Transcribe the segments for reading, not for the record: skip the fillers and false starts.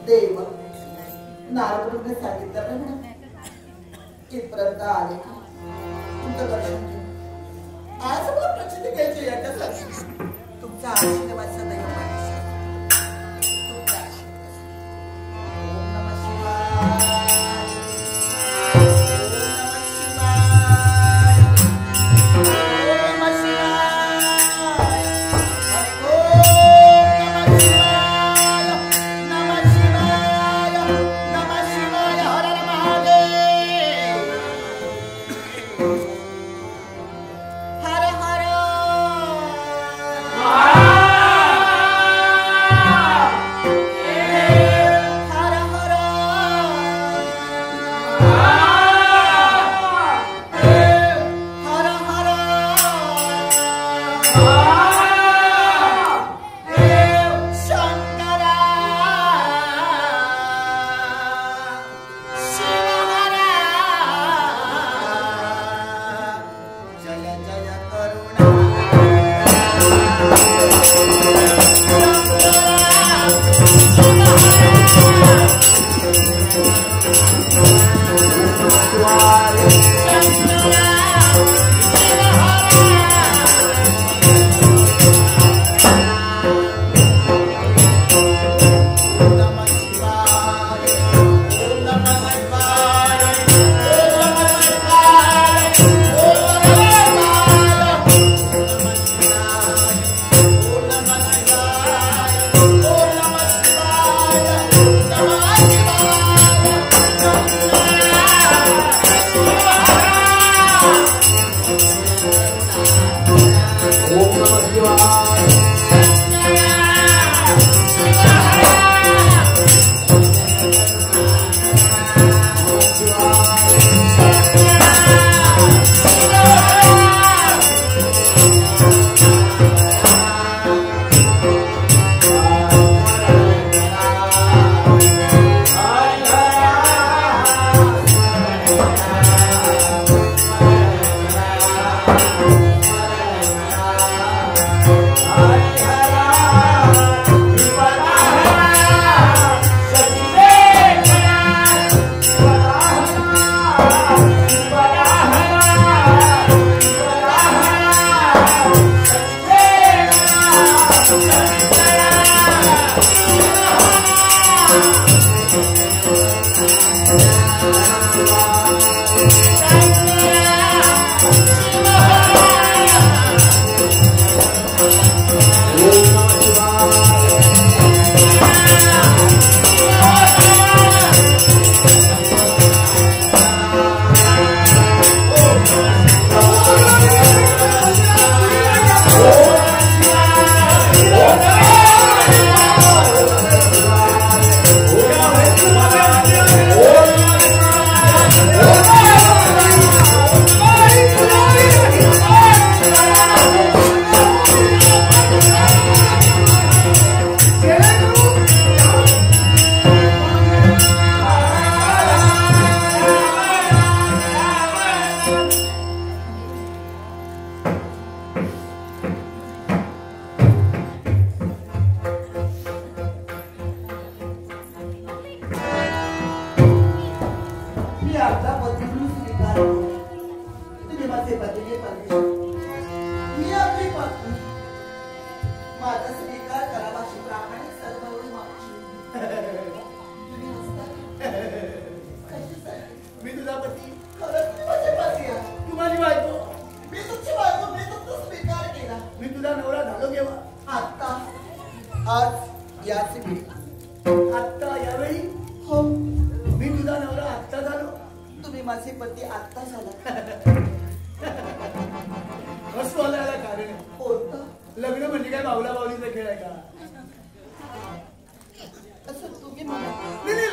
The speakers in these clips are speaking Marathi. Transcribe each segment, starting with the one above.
देव नारदने सांगितलं ना इथपर्यंत आले तुमचं दर्शन घेऊन आज मला प्रचिती घ्यायची याच्यासाठी तुमचा आशीर्वाद सदैव माझ्याशी तुमचा ओम नमः शिवाय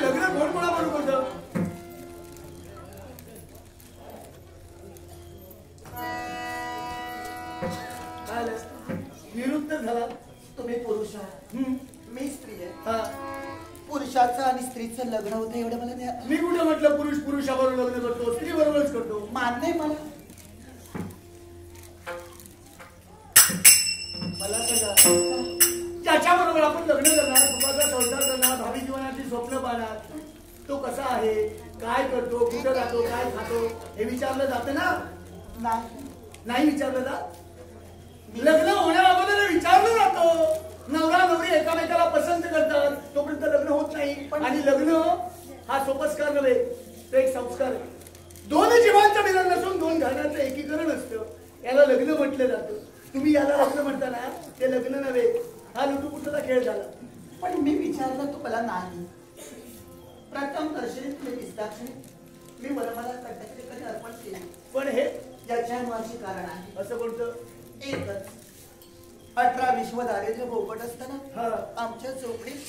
लग्न कोण कोणा पुरुषाचं आणि स्त्रीचं लग्न होतं एवढं मला नाही. मी कुठे म्हटलं पुरुष पुरुषाबरोबर लग्न करतो, स्त्री बरोबरच करतो. मान्य मला मला ज्याच्याबरोबर आपण लग्न करणार, सुखाचा संसार करणार, भावी जीवनाची स्वप्न पाहणार, तो कसा आहे, काय करतो, कुठं राहतो, काय खातो हे विचारलं जातं ना. नाही विचारलं जात. लग्न होण्याअगोदर विचारलं जातं. नवरा नवरी एकामेकाला पसंत करतात, तोपर्यंत लग्न होत नाही. आणि लग्न हा सोपस्कार नव्हे, तो एक संस्कार आहे. दोन जीवांचं मिलन नसून दोन घराण्याचं एकीकरण असतं, याला लग्न म्हटलं जातं. तुम्ही याला लग्न म्हणता ना, ते लग्न नव्हे, हा लुटूपुटूचा खेळ झाला. पण मी विचारलं तू मला नाही. प्रथम दर्शनी तुला दिसताक्षणी मी वरमाला कधी अर्पण केली. पण हे याच्या मुळाशी कारण आहे. असं कोणतं? एकच 18 विश्व दारिद्र्य भोगत असताना आमच्या चौकडीत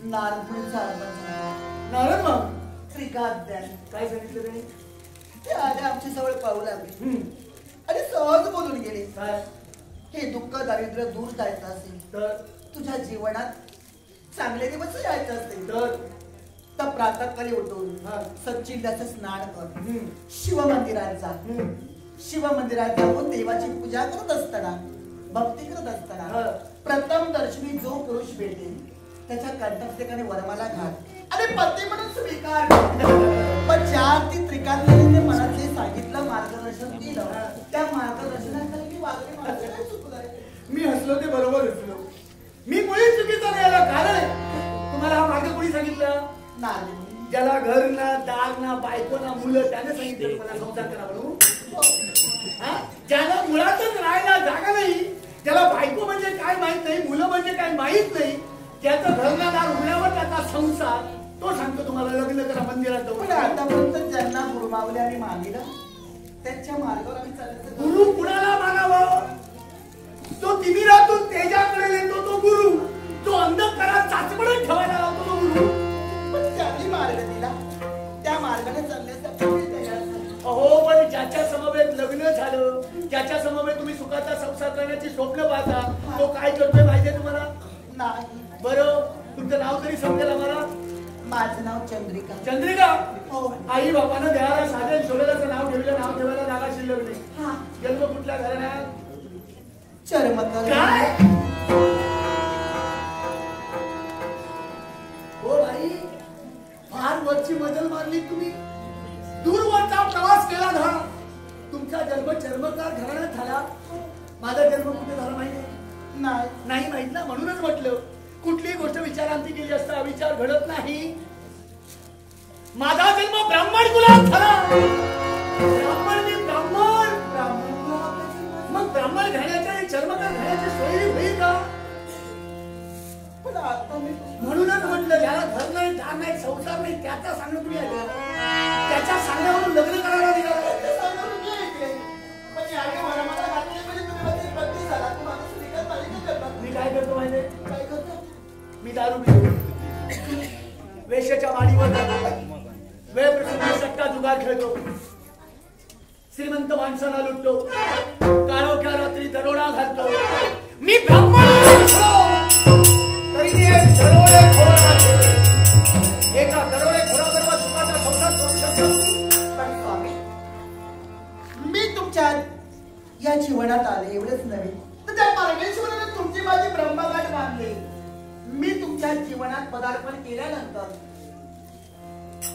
नारदमुनीचा अर्पण झाला. नारद मग त्रिकाध्याय काय सांगितलं त्यांनी? ते आले आमच्या जवळ पाहू लागले आणि सहज बोलून गेले. काय? हे दुःख दारिद्र्य दूर जायचं असेल तर तुझ्या जीवनात चांगले दिवस यायचे असतील तर प्रातःकाळी उठून सच्चिदाचं स्नान कर, शिवमंदिरात जा. शिवमंदिरात जाऊन देवाची पूजा करत असताना, भक्ती करत असताना प्रथम दर्शनी जो पुरुष भेटेल त्याच्या कंठस्थेकाने वरमाला घाल आणि पती म्हणून स्वीकार. पण ज्या ती त्रिकांताने मनात जे सांगितलं, मार्गदर्शन केलं, त्या मार्गदर्शनाखाली मी वागले. माझं काय चुकलंय? मी हसलो ते बरोबर हसलो. मी मुळीच चुकीचं नाही आला. कारण तुम्हाला हा मार्ग कोणी सांगितलं? नाही. ज्याला घर ना, दाग ना, बायको ना, मुलं, त्याने सांगितलं तुम्हाला संसार करा म्हणून. ज्याला मुळातच राहायला जागा नाही, ज्याला बायको म्हणजे काय माहित नाही, मुलं म्हणजे काय माहित नाही, त्याचं घर ना, दाग उघड्यावर त्याचा संसार, तो सांगतो तुम्हाला लग्न करा, मंदिरात जाऊ. पण आतापर्यंत ज्यांना गुरुमावले आणि मानिलं त्यांच्या मार्गावर आम्ही चालत. गुरु कुणाला मानावं? तो तिमिरातून तेजाकडे येतो तो गुरु. जो अंधकारात चाचपडत ठेवायला लावतो तो गुरु. पण त्यांनी मार्ग दिला, त्या मार्गाने चालण्यासाठी तयार झाले. अहो, पण ज्याच्या समवेत लग्न झालं, ज्याच्या समवेत तुम्ही सुखाचा संसार करण्याची स्वप्न पाहता, तो काय करतोय माहितीये तुम्हाला? नाही. बरं, तुमचं नाव तरी समजेल आम्हाला. माझं नाव चंद्रिका. चंद्रिका? हो. आई बापानं देवाला साधन शोधल्याचं नाव ठेवलं, नाव ठेवायला जागा शिल्लक नाही. जन्म कुठल्या घराण्यात? चर्मकर. काय? हो भाई, फार वरची मजल मारली तुम्ही. दूरवरचा प्रवास केला धडा. तुमचा जन्म चर्मकार घराण्यात झाला. माझा जन्म कुठे झाला माहिती नाही माहित ना. म्हणूनच म्हटलं, कुठलीही गोष्ट विचारांती केली असता विचार घडत नाही. माझा जन्म ब्राह्मण कुलात झाला. ब्राह्मण मी ब्राह्मण. मग ब्राह्मण घराण्याच्या आणि चर्मकार घराण्याची सोयी होईल का? पण आता मी म्हणूनच म्हटलं, ज्याला घर नाही, दार नाही, संसार नाही, त्याचा सांगणं तुम्ही ऐकलं. त्याच्या सांगण्यावरून लग्न करायला निघाला. मी काय करतो माहिती? काय करतो? मी दारू पितो, वेश्याच्या वाडीवर जातो, वेळ प्रसंगी सट्टा जुगार खेळतो, श्रीमंत माणसाला लुटतो, काळोख्या रात्री दरोडा घालतो. मी ब्राह्मण तरी एका दरोडेखोराबरोबर सुखाचा संसार करू शकतो. पण स्वामी, मी तुमच्या या जीवनात आले एवढेच नव्हे, तर त्या परमेश्वराने तुमची माझी ब्रह्मगाठ बांधली. मी तुमच्या जीवनात पदार्पण केल्यानंतर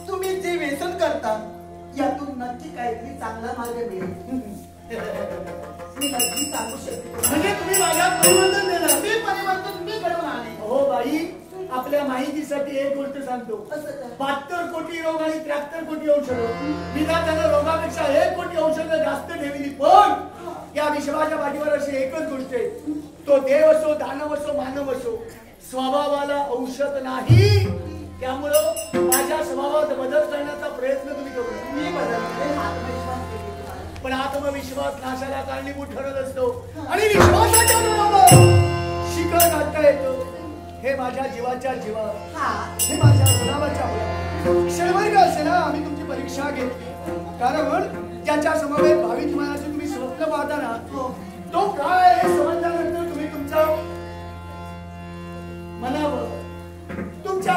तुम्ही जे व्यसन करता यातून नक्की काहीतरी चांगला मार्ग मिळेल. मी नक्की सांगू शकते. म्हणजे तुम्ही माझ्या परिवर्तन देणार? मी परिवर्तन मी घडवून आले. हो बाई, आपल्या माहितीसाठी एक गोष्ट सांगतो. 72 कोटी रोग आणि 73 कोटी औषध. विधात्यानं रोगापेक्षा 1 कोटी औषधं जास्त ठेवली. पण या विश्वाच्या पाठीवर अशी एकच गोष्ट आहे, तो देव असो, दानव असो, मानव असो, स्वभावाला औषध नाही. त्यामुळं माझ्या स्वभावात बदल करण्याचा प्रयत्न तुम्ही करू. मी बदलले, आत्मविश्वास केले. पण आत्मविश्वास नाशाला कारणीभूत ठरत असतो आणि विश्वासाच्या बरोबर शिखर गाठता येतो. हे माझ्या जीवाच्या जीवा, हे माझ्या गुलाबाच्या गुलाब. क्षणभर का असे ना, आम्ही तुमची परीक्षा घेतली. कारण ज्याच्या समवेत भावी जीवनाचे तुम्ही स्वप्न पाहता ना, तो काय हे समजल्यानंतर तुम्ही तुमच्या मनावर, तुमच्या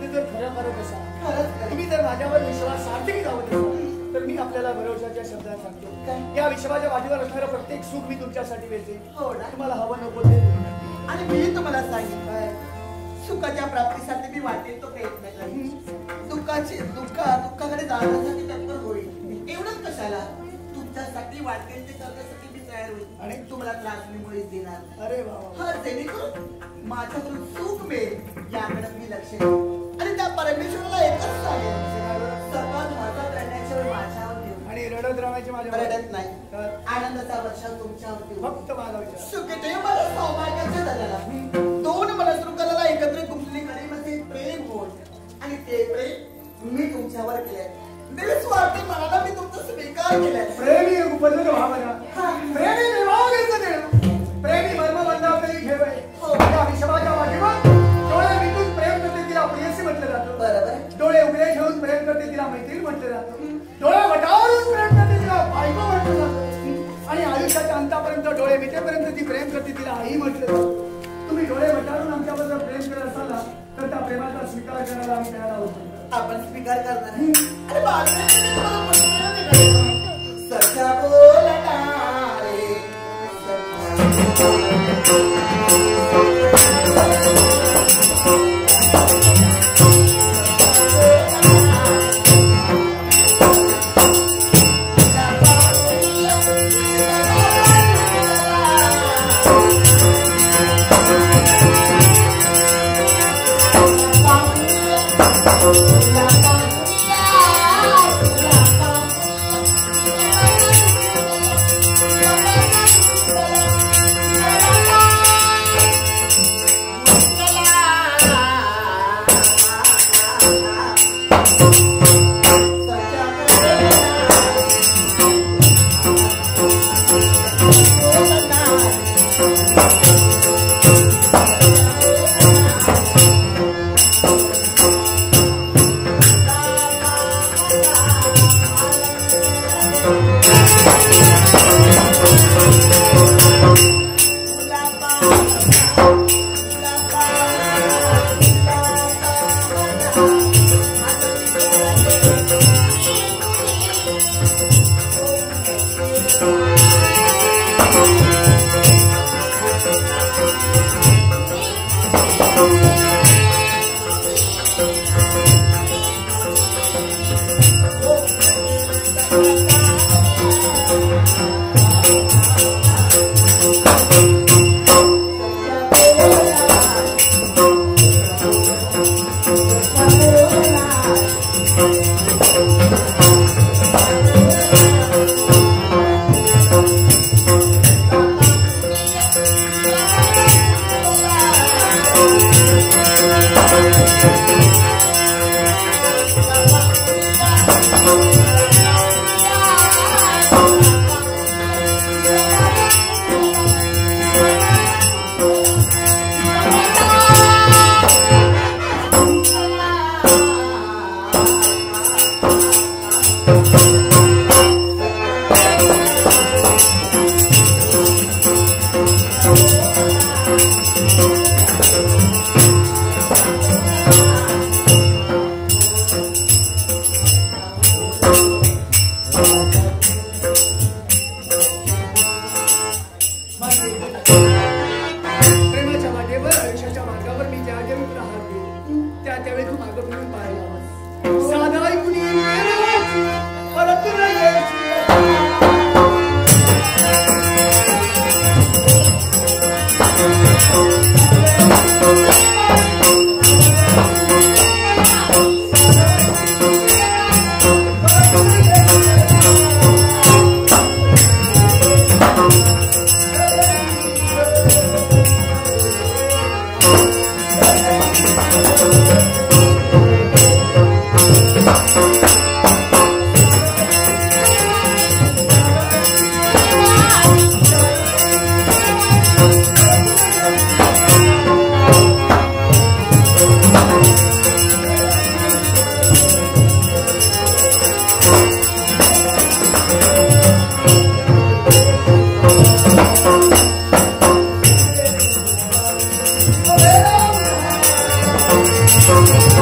तुम्ही जर खरं करत असाल, खरंच तुम्ही जर माझ्यावर विश्वास सार्थकी लावत असाल, तर मी आपल्याला भरवशाच्या शब्दात सांगतो, या विश्वाच्या वाटेवर असणारं प्रत्येक सुख मी तुमच्यासाठी वेचेन. हो ना? तुम्हाला हवं नको ते. आणि मी तुम्हाला सांगितलं सुखाच्या प्राप्तीसाठी मी वाटेल तो प्रयत्न करेन. दुःखाकडे जाण्यासाठी तत्पर होईल. एवढंच कशाला, तुमच्यासाठी वाटेल ते करण्यासाठी मी तयार होईल. आणि तुम्हाला त्रास मी मुळीच देणार. अरे बाबा, हा, जेणेकरून माझ्याकडून सुख मिळेल याकडे मी लक्ष देईन. आणि त्या परमेश्वराला एकच सांगेन, सर्वात माझा करण्याशिवाय माझ्यावर देऊ. आणि रडत राहायची माझ्या रडत नाही, आनंदाचा वर्षा तुमच्यावर देऊ. फक्त माझा विचार. सुखदेव मला सौभाग्याच्या झाला. दोन मनसृंखलाला एकत्रित गुंतली करी म्हणजे प्रेम होय. आणि ते प्रेम मी तुमच्यावर केलंय. निस्वार्थी मनाला मी तुमचा स्वीकार केलाय. प्रेमी उपजलं भावना, प्रेमी निर्वाहाचं देणं, प्रेमी मर्मबंधापैकी ठेवाय. या विश्वाच्या वाटेवर डोळे मिटून प्रेम करते तिला प्रेयसी म्हटलं जातं. बरोबर. डोळे उघडे ठेवून प्रेम करते तिला मैत्रीण म्हटलं जातं. डोळे वटारून प्रेम करते तिला बायको म्हटलं जातं. आणि आयुष्याच्या अंतापर्यंत डोळे मिटेपर्यंत ती प्रेम करते तिला आई म्हटलं जातं. तुम्ही डोळे वटारून आमच्याबद्दल प्रेम करत असाल ना, तर त्या प्रेमाचा स्वीकार करायला आम्ही तयार आहोत. आपण स्वीकार करणार. सचा बोलणारे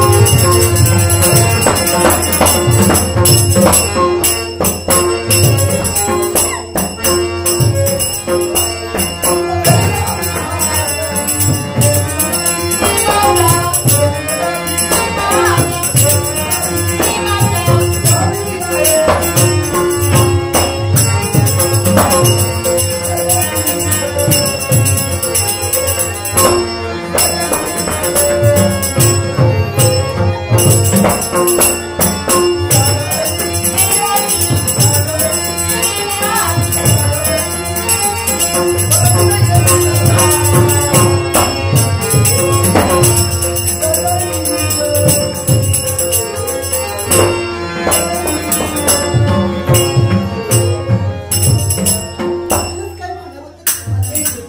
Oh, खरंच काय म्हणावं ते तुम्हाला?